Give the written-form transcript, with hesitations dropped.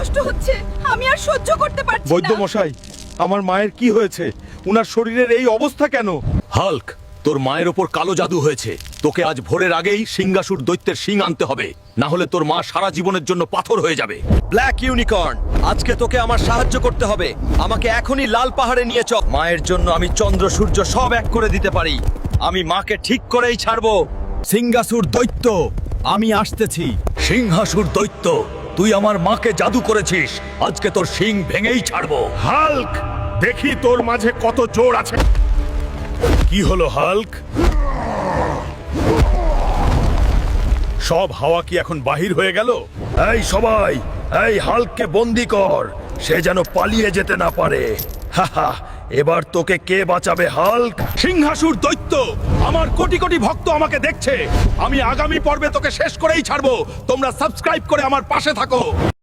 কষ্ট হচ্ছে, আমি আর সহ্য করতে পারছি বৈদ্য না। মশাই, আমার মায়ের কি হয়েছে? উনার শরীরের এই অবস্থা কেন? হাল্ক, তোর মায়ের ওপর কালো জাদু হয়েছে। তোকে আজ ভোরের আগেই সিংহাসুর দৈত্যের শিং আনতে হবে, না হলে তোর মা সারা জীবনের জন্য পাথর হয়ে যাবে। ব্ল্যাক ইউনিকর্ন, আজকে তোকে আমার সাহায্য করতে হবে। আমাকে এখনই লাল পাহাড়ে নিয়ে চল। মায়ের জন্য আমি চন্দ্র সূর্য সব এক করে দিতে পারি। আমি মাকে ঠিক করেই ছাড়বো। সিংহাসুর দৈত্য, আমি আসতেছি। সিংহাসুর দৈত্য, তুই আমার মাকে জাদু করেছিস, আজকে তোর শিং ভেঙেই ছাড়বো। হাল্ক, দেখি তোর মাঝে কত জোর আছে। কি হলো হাল্ক? সব হাওয়া কি এখন বাহির হয়ে গেল? এই সবাই, এই হাল্ককে বন্দি কর, সে যেন পালিয়ে যেতে না পারে। হাহা, এবার তোকে কে বাঁচাবে হাল্ক? সিংহাসুর দৈত্য, আমার কোটি কোটি ভক্ত আমাকে দেখছে। আমি আগামী পর্বে তোকে শেষ করেই ছাড়বো। তোমরা সাবস্ক্রাইব করে আমার পাশে থাকো।